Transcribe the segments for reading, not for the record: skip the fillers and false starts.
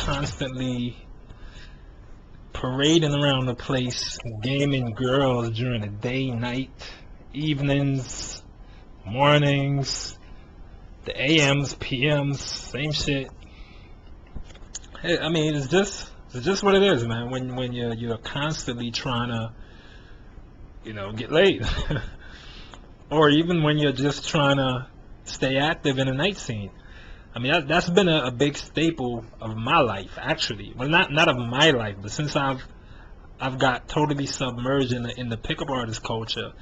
constantly parading around the place, gaming girls during the day, night, evenings, mornings, the AMs, PMs, same shit. Hey, I mean, it's just what it is, man. When you're constantly trying to, get laid, or even when you're just trying to stay active in the night scene. I mean, that's been a big staple of my life, actually. Well, not of my life, but since I've got totally submerged in the pickup artist culture.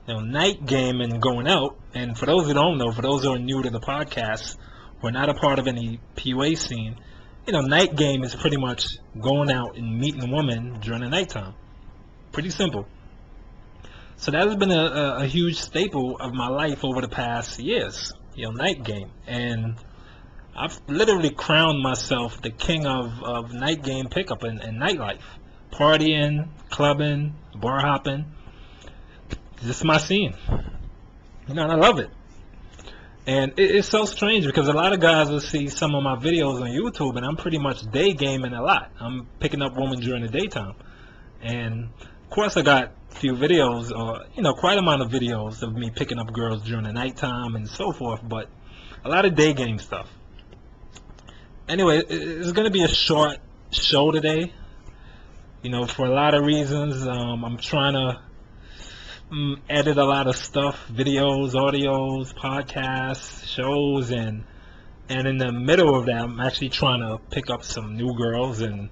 Night game and going out. And for those who don't know, for those who are new to the podcast, we're not a part of any PUA scene. Night game is pretty much going out and meeting women during the nighttime. Pretty simple. So that has been a huge staple of my life over the past years. Night game. And I've literally crowned myself the king of night game pickup and nightlife. Partying, clubbing, bar hopping. This is my scene. And I love it. And it's so strange because a lot of guys will see some of my videos on YouTube and I'm pretty much day gaming a lot. I'm picking up women during the daytime. And of course I got a few videos, or quite a amount of videos of me picking up girls during the nighttime and so forth, but a lot of day game stuff. Anyway, it's going to be a short show today. For a lot of reasons. I'm trying to edit a lot of stuff, videos, audios, podcasts, shows, and in the middle of that, I'm actually trying to pick up some new girls and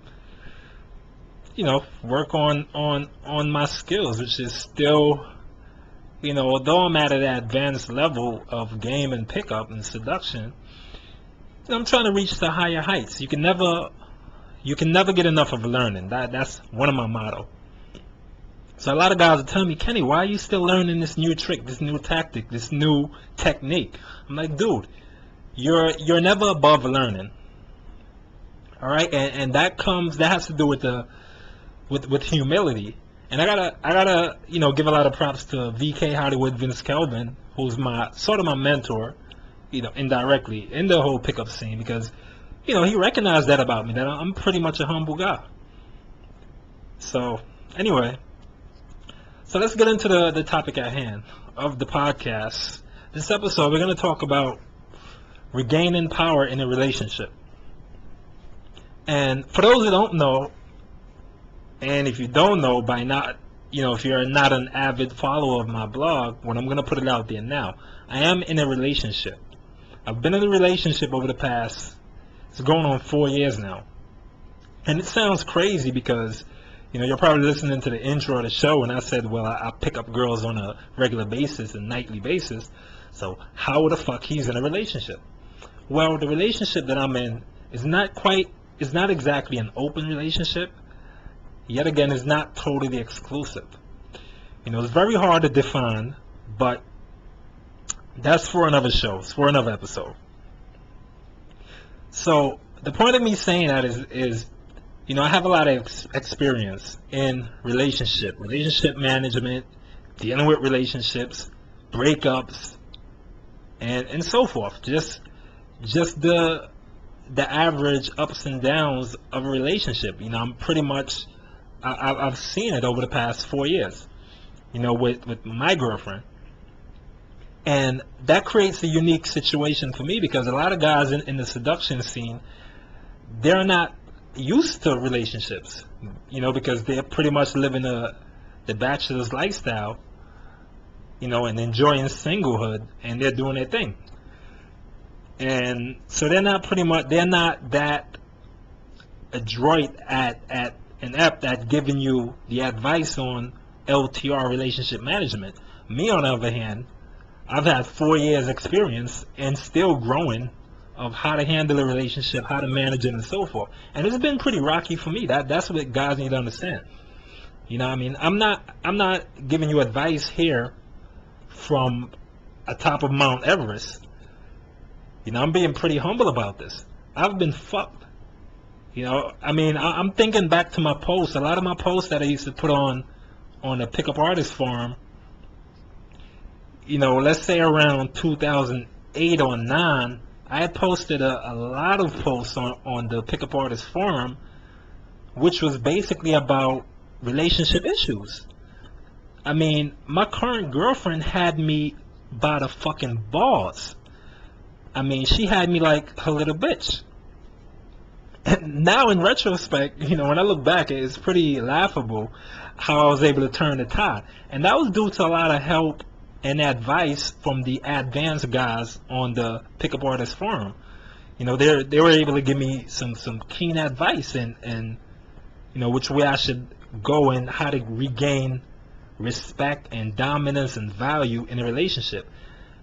work on my skills, which is still, although I'm at an advanced level of game and pickup and seduction, I'm trying to reach the higher heights. You can never get enough of learning. That's one of my motto. So a lot of guys are telling me, Kenny, why are you still learning this new trick, this new tactic, this new technique? I'm like, dude, you're never above learning. All right, and that has to do with humility. And I gotta give a lot of props to VK Hollywood Vince Kelvin, who's my mentor, indirectly in the whole pickup scene, because he recognized that about me, that I'm pretty much a humble guy. So anyway, so let's get into the topic at hand of the podcast. This episode, we're going to talk about regaining power in a relationship. And for those who don't know, and if you don't know by not, if you're not an avid follower of my blog, I'm going to put it out there now. I am in a relationship. I've been in a relationship over the past, it's going on 4 years now. And it sounds crazy because, you're probably listening to the intro of the show, and I said, well, I pick up girls on a regular basis, a nightly basis. So how the fuck he's in a relationship? Well, the relationship that I'm in is not exactly an open relationship. Yet again, it's not totally exclusive. It's very hard to define, but that's for another show. It's for another episode. So the point of me saying that is I have a lot of experience in relationship management, dealing with relationships, breakups, and so forth. Just the average ups and downs of a relationship. I'm pretty much, I've seen it over the past 4 years, with my girlfriend. And that creates a unique situation for me because a lot of guys in the seduction scene, they're not used to relationships, because they're pretty much living the bachelor's lifestyle, and enjoying singlehood, and they're doing their thing. And so they're not that adroit at giving you the advice on LTR, relationship management. Me, on the other hand, I've had 4 years experience and still growing of how to handle a relationship, how to manage it, and so forth. And it's been pretty rocky for me. That's what guys need to understand. I'm not giving you advice here from atop of Mount Everest. I'm being pretty humble about this. I've been fucked. I'm thinking back to my posts. A lot of my posts that I used to put on a pickup artist forum, let's say around 2008 or 9, I had posted a lot of posts on the Pickup Artist Forum, which was basically about relationship issues. I mean, my current girlfriend had me by the fucking balls. I mean, she had me like her little bitch. And now in retrospect, when I look back, it's pretty laughable how I was able to turn the tide. And that was due to a lot of help and advice from the advanced guys on the Pickup Artist Forum. They were able to give me some keen advice and which way I should go and how to regain respect and dominance and value in a relationship.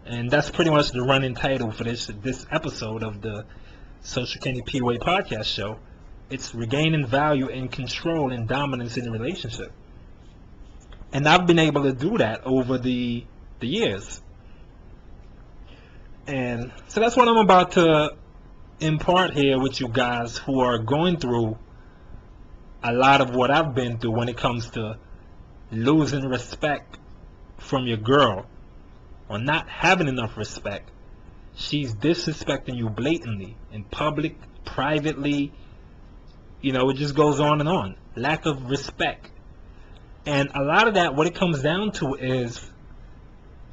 And that's pretty much the running title for this episode of the Socialkenny PUA podcast show. It's regaining value and control and dominance in a relationship. And I've been able to do that over the years. And so that's what I'm about to impart here with you guys who are going through a lot of what I've been through when it comes to losing respect from your girl, or not having enough respect. She's disrespecting you blatantly, in public, privately, it just goes on and on. Lack of respect. And a lot of that, what it comes down to is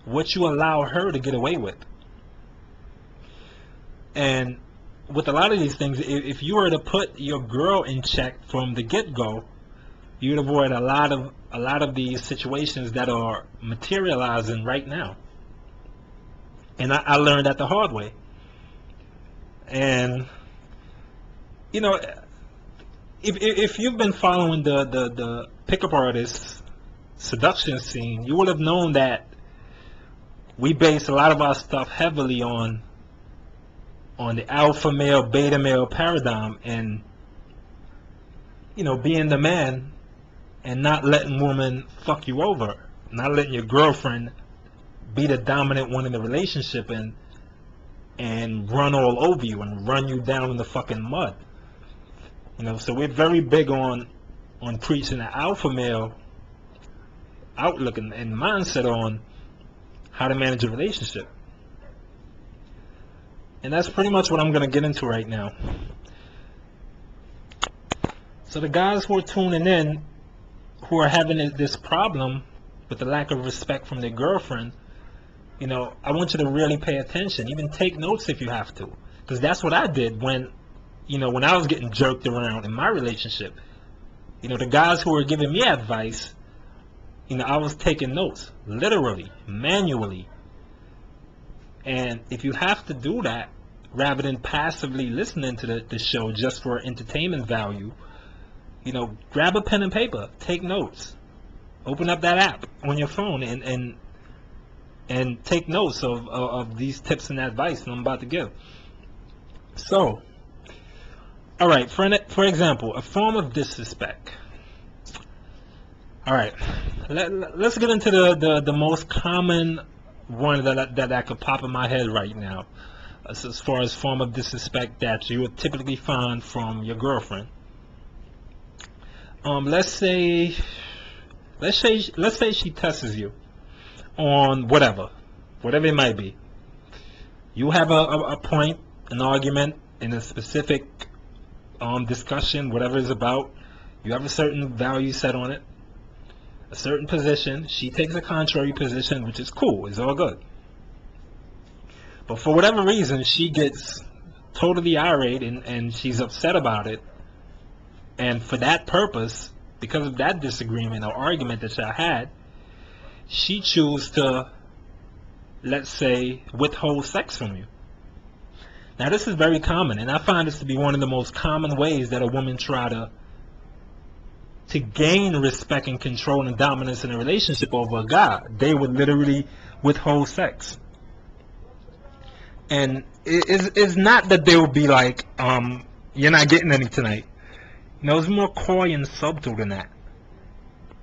what you allow her to get away with. And with a lot of these things, if you were to put your girl in check from the get-go, you'd avoid a lot of these situations that are materializing right now. And I learned that the hard way. And if you've been following the pickup artist seduction scene, you would have known that we base a lot of our stuff heavily on the alpha male, beta male paradigm, and being the man and not letting women fuck you over, not letting your girlfriend be the dominant one in the relationship and run all over you and run you down in the fucking mud. So we're very big on preaching the alpha male outlook and mindset on how to manage a relationship. And that's pretty much what I'm going to get into right now. So the guys who are tuning in, who are having this problem with the lack of respect from their girlfriend, I want you to really pay attention. Even take notes if you have to. Because that's what I did when I was getting jerked around in my relationship. The guys who were giving me advice, I was taking notes, literally, manually. And if you have to do that, rather than passively listening to the show just for entertainment value, grab a pen and paper, take notes, open up that app on your phone and take notes of these tips and advice that I'm about to give. So, all right, for example, a form of disrespect. All right, let's get into the most common one that could pop in my head right now, as far as form of disrespect that you would typically find from your girlfriend. Let's say she tests you on whatever it might be. You have a point, an argument in a specific discussion, whatever it's about. You have a certain value set on it, a certain position. She takes a contrary position, which is cool. It's all good. But for whatever reason, she gets totally irate and she's upset about it. And for that purpose, because of that disagreement or argument that y'all had, she chooses to, let's say, withhold sex from you. Now, this is very common, and I find this to be one of the most common ways that a woman try to gain respect and control and dominance in a relationship over a guy. They would literally withhold sex. And it's not that they would be like, you're not getting any tonight. It's more coy and subtle than that.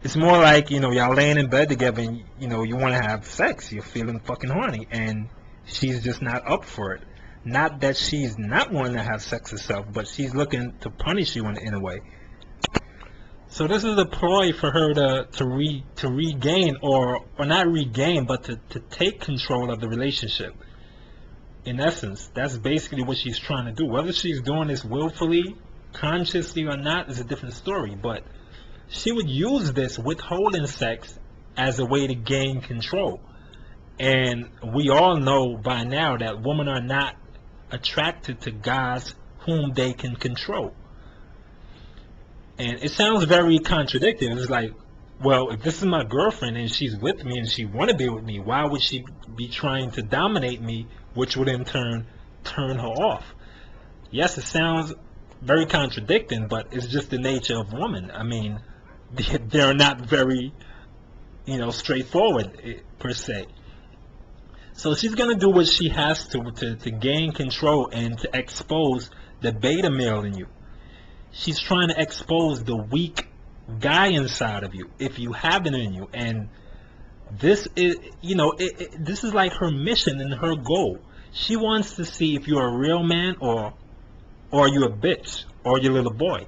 It's more like, y'all laying in bed together and, you want to have sex. You're feeling fucking horny. And she's just not up for it. Not that she's not wanting to have sex herself, but she's looking to punish you in a way. So this is a ploy for her to regain, or not regain, but to take control of the relationship. In essence, that's basically what she's trying to do. Whether she's doing this willfully, consciously or not is a different story, but she would use this withholding sex as a way to gain control. And we all know by now that women are not attracted to guys whom they can control. And it sounds very contradictory. It's like, well, if this is my girlfriend and she's with me and she want to be with me, why would she be trying to dominate me, which would in turn turn her off? Yes, it sounds very contradicting, but it's just the nature of women. I mean, they're not very, straightforward per se. So she's going to do what she has to gain control and to expose the beta male in you. She's trying to expose the weak guy inside of you, if you have it in you. And this is, this is like her mission and her goal. She wants to see if you're a real man, or are you a bitch, or are you a little boy,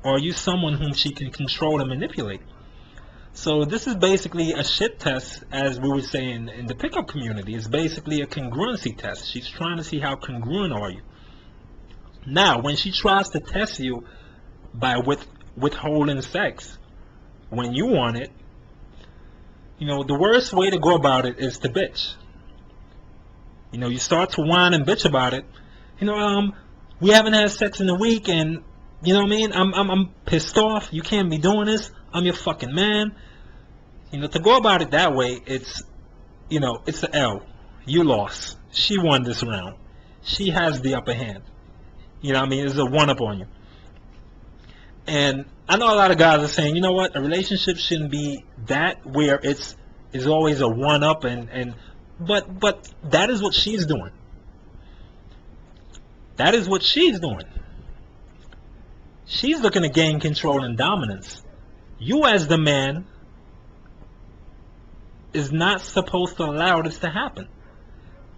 or are you someone whom she can control and manipulate. So this is basically a shit test, as we would say in the pickup community. It's basically a congruency test. She's trying to see how congruent are you. Now, when she tries to test you by withholding sex when you want it, the worst way to go about it is to bitch. You start to whine and bitch about it. We haven't had sex in a week, and you know what I mean? I'm pissed off. You can't be doing this. I'm your fucking man. To go about it that way, it's an L. You lost. She won this round. She has the upper hand. It's a one-up on you. And I know a lot of guys are saying, you know what, a relationship shouldn't be that where it's always a one-up, but that is what she's doing. That is what she's doing. She's looking to gain control and dominance. You as the man is not supposed to allow this to happen.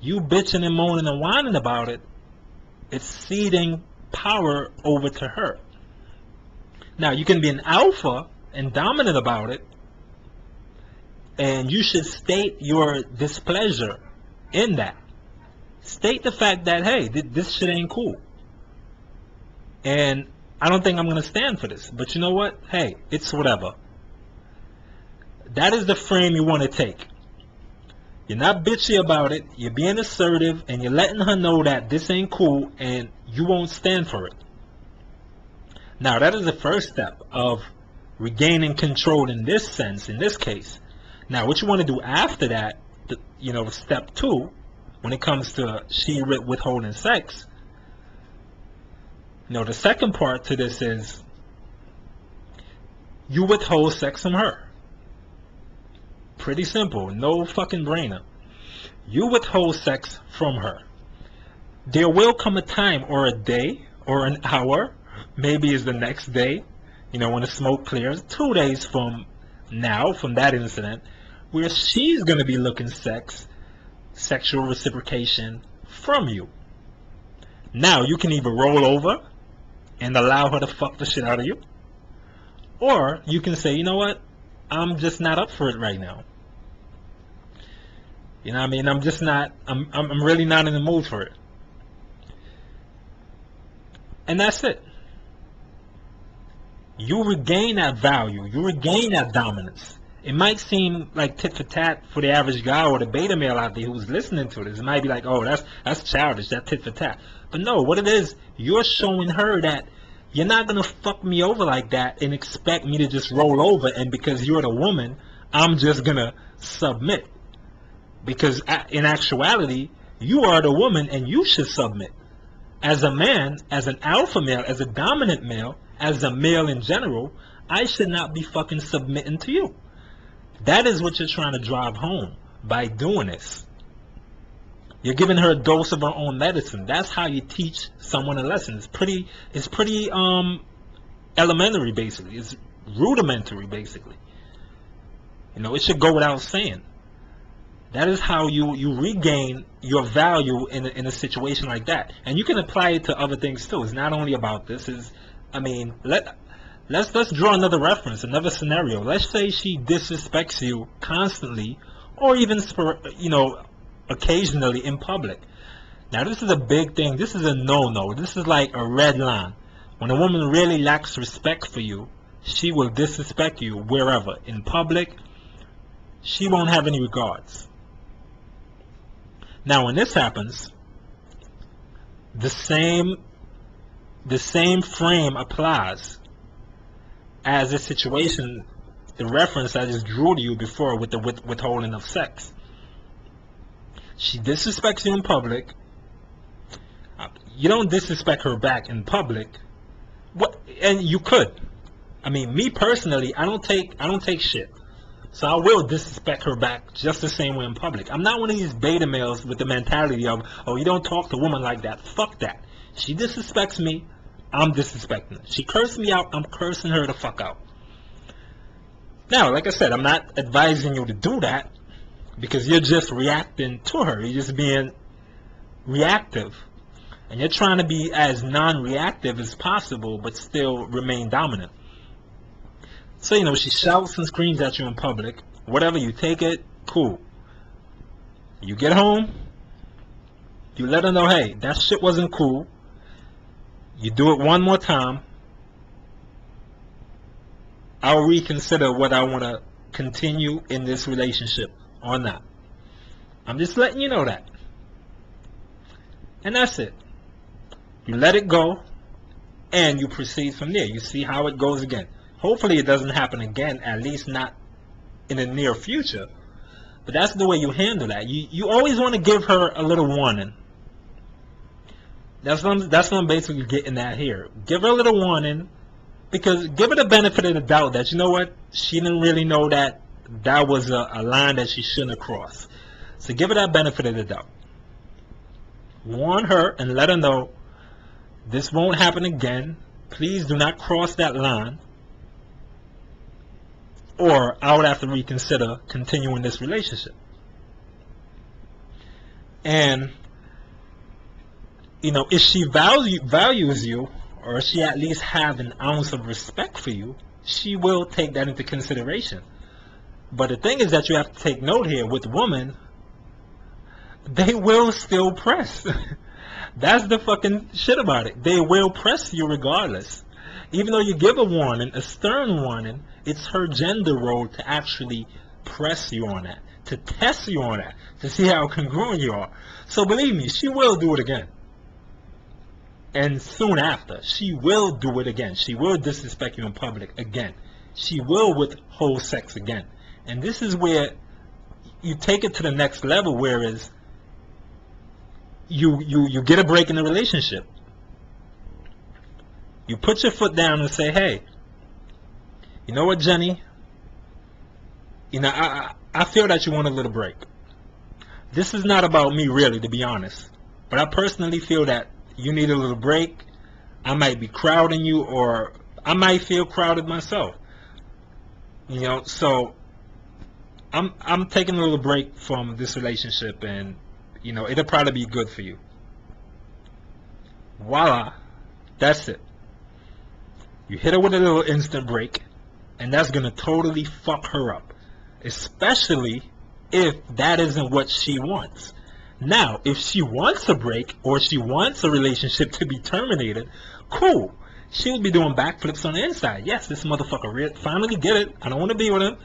You bitching and moaning and whining about it, it's ceding power over to her. Now, you can be an alpha and dominant about it, and you should state your displeasure in that. State the fact that, hey, this shit ain't cool. And I don't think I'm going to stand for this. But you know what? Hey, it's whatever. That is the frame you want to take. You're not bitchy about it. You're being assertive, and you're letting her know that this ain't cool, and you won't stand for it. Now, that is the first step of regaining control in this sense, in this case. Now, what you want to do after that, step 2, when it comes to she withholding sex, the second part to this is you withhold sex from her. Pretty simple, no fucking brainer. You withhold sex from her. There will come a time or a day or an hour, maybe it's the next day, when the smoke clears, 2 days from now, from that incident, where she's going to be looking sexual reciprocation from you. Now, you can either roll over and allow her to fuck the shit out of you, or you can say, you know what, I'm just not up for it right now. I'm just not, I'm really not in the mood for it. And that's it. You regain that value. You regain that dominance. It might seem like tit for tat for the average guy or the beta male out there who's listening to this. It might be like, oh, that's childish, that tit for tat. But no, what it is, you're showing her that you're not going to fuck me over like that and expect me to just roll over, and because you're the woman, I'm just going to submit. Because in actuality, you are the woman and you should submit. As a man, as an alpha male, as a dominant male, as a male in general, I should not be fucking submitting to you. That is what you're trying to drive home by doing this. You're giving her a dose of her own medicine. That's how you teach someone a lesson. It's pretty elementary, basically. It's rudimentary, basically. It should go without saying. That is how you regain your value in a situation like that. And you can apply it to other things too. It's not only about this. Let's draw another reference, another scenario. Let's say she disrespects you constantly, or even occasionally in public. Now this is a big thing. This is a no-no. This is like a red line. When a woman really lacks respect for you, she will disrespect you wherever. In public, she won't have any regards. Now when this happens, the same frame applies as the situation, the reference I just drew to you before with the withholding of sex. She disrespects you in public. You don't disrespect her back in public. What? And you could. I mean, me personally, I don't take shit. So I will disrespect her back just the same way in public. I'm not one of these beta males with the mentality of, oh, you don't talk to women like that. Fuck that. She disrespects me, I'm disrespecting her. She cursed me out, I'm cursing her the fuck out. Now, like I said, I'm not advising you to do that because you're just reacting to her. You're just being reactive. And you're trying to be as non-reactive as possible, but still remain dominant. So, you know, she shouts and screams at you in public. Whatever, you take it, cool. You get home, you let her know, hey, that shit wasn't cool. You do it one more time, I'll reconsider whether I want to continue in this relationship or not. I'm just letting you know that. And that's it. You let it go, and you proceed from there. You see how it goes again. Hopefully it doesn't happen again, at least not in the near future. But that's the way you handle that. You always want to give her a little warning. That's what I'm basically getting at here. Give her a little warning, because give her the benefit of the doubt that, you know what, she didn't really know that was a line that she shouldn't have crossed. So give her that benefit of the doubt. Warn her and let her know, this won't happen again. Please do not cross that line, or I would have to reconsider continuing this relationship. And, you know, if she values you, or if she at least have an ounce of respect for you, she will take that into consideration. But the thing is that you have to take note here, with women, they will still press. That's the fucking shit about it. They will press you regardless. Even though you give a warning, a stern warning, it's her gender role to actually press you on that, to test you on that, to see how congruent you are. So believe me, she will do it again. And soon after, she will do it again. She will disrespect you in public again. She will withhold sex again. And this is where you take it to the next level, whereas you get a break in the relationship. You put your foot down and say, hey, you know what, Jenny? You know, I feel that you want a little break. This is not about me, really, to be honest. But I personally feel that you need a little break. I might be crowding you, or I might feel crowded myself. You know, so I'm taking a little break from this relationship, and you know, it'll probably be good for you. Voila, that's it. You hit her with a little instant break, and that's gonna totally fuck her up, especially if that isn't what she wants. Now, if she wants a break, or she wants a relationship to be terminated, cool. She'll be doing backflips on the inside. Yes, this motherfucker finally get it. I don't want to be with him.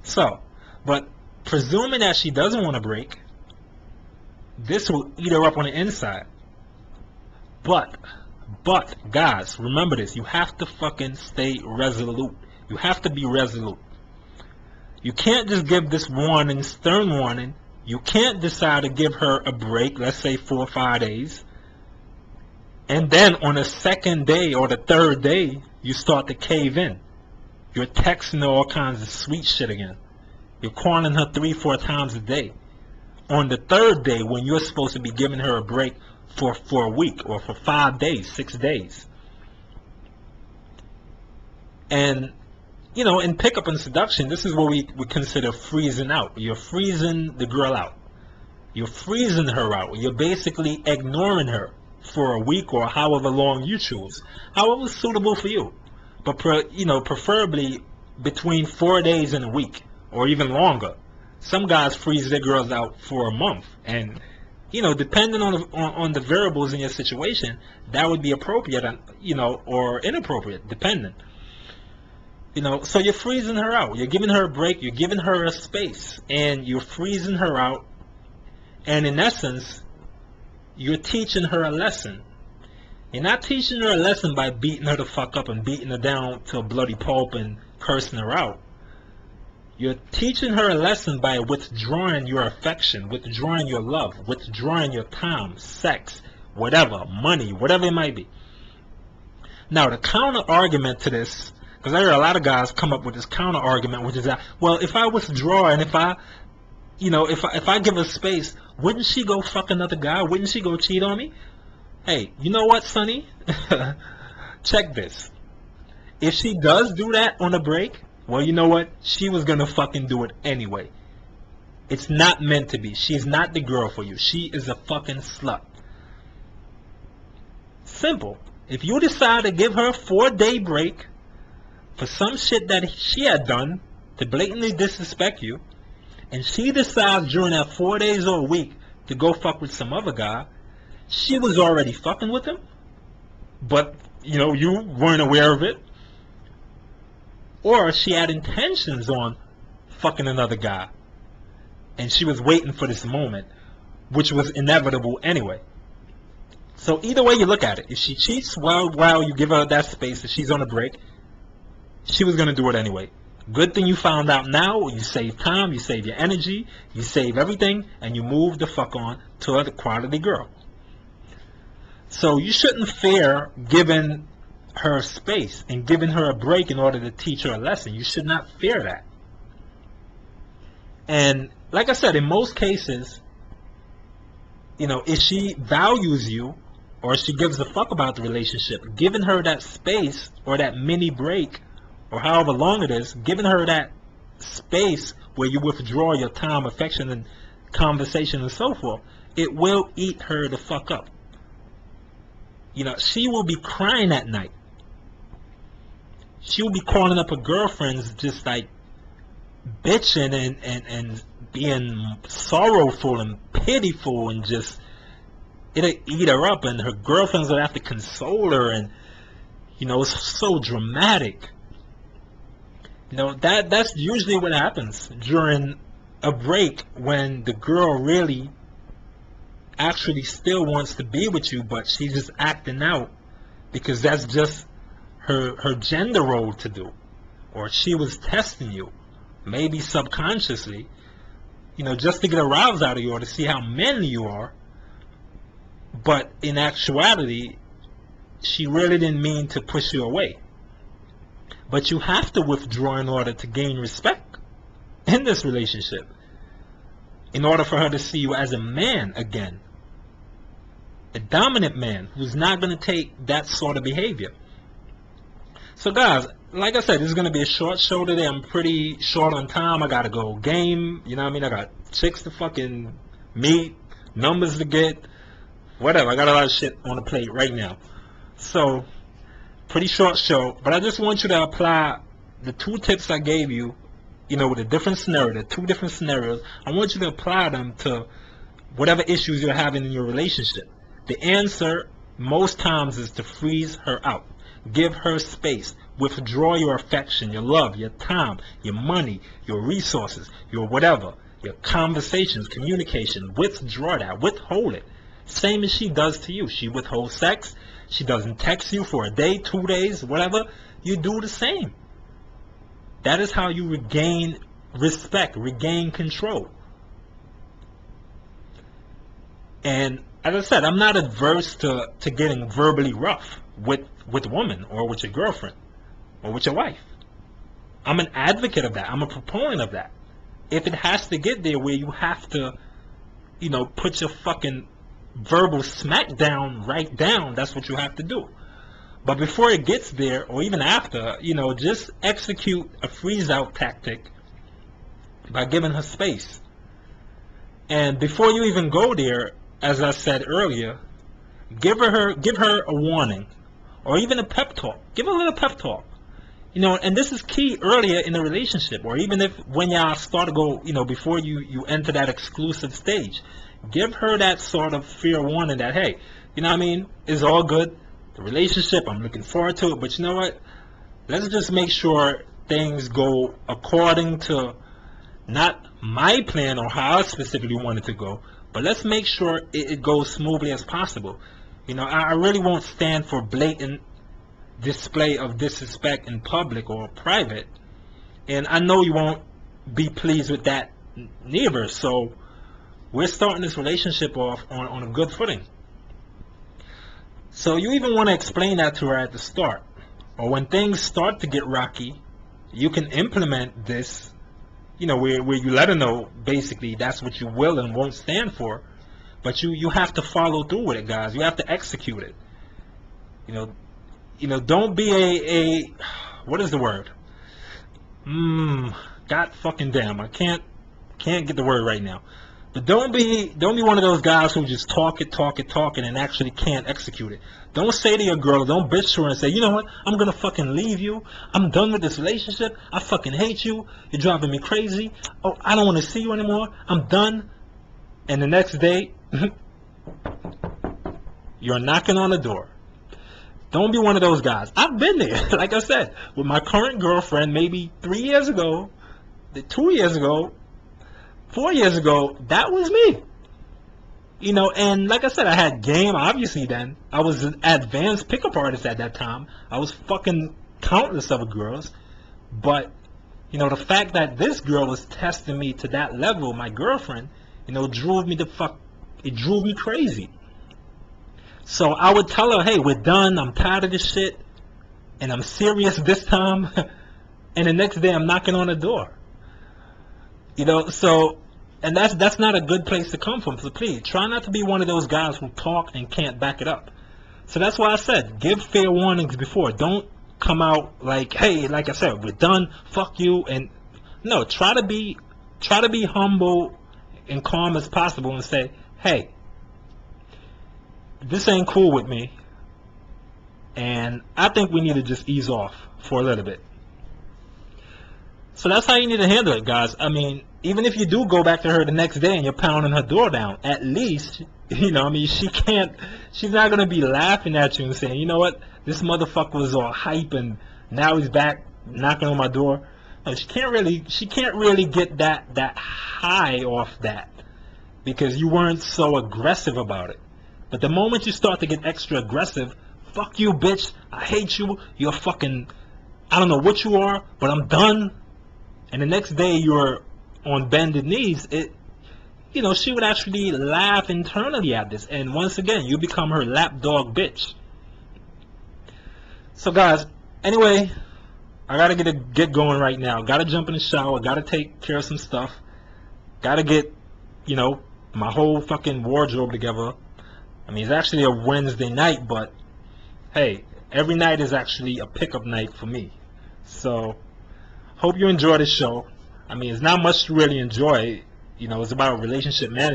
So, but presuming that she doesn't want a break, this will eat her up on the inside. But, guys, remember this. You have to fucking stay resolute. You have to be resolute. You can't just give this warning, stern warning. You can't decide to give her a break, let's say 4 or 5 days, and then on the second day or the third day, you start to cave in. You're texting her all kinds of sweet shit again. You're calling her 3-4 times a day. On the third day, when you're supposed to be giving her a break for a week, or for 5 days, 6 days. And, you know, in pickup and seduction, this is what we consider freezing out. You're freezing the girl out. You're freezing her out. You're basically ignoring her for a week, or however long you choose, however suitable for you. But you know, preferably between 4 days and a week, or even longer. Some guys freeze their girls out for a month, and depending on the variables in your situation, that would be appropriate, or inappropriate, depending. So you're freezing her out. You're giving her a break. You're giving her a space, and you're freezing her out. And in essence, you're teaching her a lesson. You're not teaching her a lesson by beating her the fuck up and beating her down to a bloody pulp and cursing her out. You're teaching her a lesson by withdrawing your affection, withdrawing your love, withdrawing your time, sex, whatever, money, whatever it might be. Now, the counter argument to this, because I hear a lot of guys come up with this counter argument, which is that, well, if I withdraw and if I give her space, wouldn't she go fuck another guy? Wouldn't she go cheat on me? Hey, you know what, Sonny? Check this. If she does do that on a break, well, you know what? She was gonna fucking do it anyway. It's not meant to be. She's not the girl for you. She is a fucking slut. Simple. If you decide to give her a 4-day break for some shit that she had done to blatantly disrespect you, and she decides during that 4 days or a week to go fuck with some other guy, she was already fucking with him, but you weren't aware of it. Or she had intentions on fucking another guy, and she was waiting for this moment, which was inevitable anyway. So either way you look at it, if she cheats while you give her that space, if she's on a break, she was going to do it anyway. Good thing you found out now. You save time, you save your energy, you save everything, and you move the fuck on to a quality girl. So you shouldn't fear giving her space and giving her a break in order to teach her a lesson. You should not fear that. And like I said, in most cases, if she values you or she gives a fuck about the relationship, giving her that space or that mini break or however long it is, giving her that space where you withdraw your time, affection, and conversation and so forth, it will eat her the fuck up. She will be crying at night. She will be calling up her girlfriends just like bitching and being sorrowful and pitiful, and just it'll eat her up, and her girlfriends will have to console her, and it's so dramatic. That's usually what happens during a break, when the girl really actually still wants to be with you, but she's just acting out because that's just her gender role to do, or she was testing you, maybe subconsciously, just to get a rouse out of you or to see how manly you are. But in actuality, she really didn't mean to push you away. But you have to withdraw in order to gain respect in this relationship, in order for her to see you as a man again, a dominant man who's not going to take that sort of behavior. So guys, like I said, this is going to be a short show today. I'm pretty short on time. I got to go game, I got chicks to fucking meet, numbers to get, whatever. I got a lot of shit on the plate right now. So, pretty short show, but I just want you to apply the 2 tips I gave you, with a different scenario, the 2 different scenarios. I want you to apply them to whatever issues you're having in your relationship. The answer, most times, is to freeze her out. Give her space. Withdraw your affection, your love, your time, your money, your resources, your whatever, your conversations, communication. Withdraw that. Withhold it. Same as she does to you. She withholds sex. She doesn't text you for a day, 2 days, whatever. You do the same. That is how you regain respect, regain control. And as I said, I'm not adverse to getting verbally rough with a woman or with your girlfriend or with your wife. I'm an advocate of that. I'm a proponent of that. If it has to get there where you have to, put your fucking verbal smackdown right down, that's what you have to do. But before it gets there, or even after, just execute a freeze-out tactic by giving her space. And before you even go there, as I said earlier, give her a warning, or even a pep talk. Give her a little pep talk. And this is key earlier in the relationship, or even if when y'all start to go, before you enter that exclusive stage, give her that sort of fair warning that, hey, it's all good, the relationship, I'm looking forward to it, but you know what, let's just make sure things go according to not my plan or how I specifically want it to go, but let's make sure it goes smoothly as possible. I really won't stand for blatant display of disrespect in public or private, and I know you won't be pleased with that neither. So we're starting this relationship off on a good footing. So you even want to explain that to her at the start, or when things start to get rocky, you can implement this, where you let her know basically that's what you will and won't stand for, but you have to follow through with it, guys. You have to execute it. Don't be a what is the word? God fucking damn, I can't get the word right now. But don't be one of those guys who just talk it, and actually can't execute it. Don't say to your girl, don't bitch to her and say, you know what, I'm gonna fucking leave you. I'm done with this relationship. I fucking hate you. You're driving me crazy. Oh, I don't want to see you anymore. I'm done. And the next day, you're knocking on the door. Don't be one of those guys. I've been there. Like I said, with my current girlfriend, maybe 3 years ago, 2 years ago, 4 years ago, that was me. And like I said, I had game, obviously then. I was an advanced pickup artist at that time. I was fucking countless other girls. But, the fact that this girl was testing me to that level, my girlfriend, drove me crazy. So I would tell her, hey, we're done, I'm tired of this shit, and I'm serious this time. And the next day I'm knocking on the door. And that's not a good place to come from. So please, try not to be one of those guys who talk and can't back it up. So that's why I said, give fair warnings before. Don't come out like, hey, like I said, we're done, fuck you. And no, try to be humble and calm as possible and say, hey, this ain't cool with me, and I think we need to just ease off for a little bit. So that's how you need to handle it, guys. Even if you do go back to her the next day and you're pounding her door down, at least, she's not going to be laughing at you and saying, you know what, this motherfucker was all hype and now he's back knocking on my door. No, she can't really get that high off that, because you weren't so aggressive about it. But the moment you start to get extra aggressive, fuck you, bitch, I hate you, you're fucking, I don't know what you are, but I'm done. And the next day you're on bended knees, she would actually laugh internally at this. And once again, you become her lapdog bitch. So guys, anyway, I gotta get going right now. Gotta jump in the shower, gotta take care of some stuff. Gotta get, my whole fucking wardrobe together. It's actually a Wednesday night, but hey, every night is actually a pickup night for me. So, hope you enjoy this show. It's not much to really enjoy. It's about relationship management.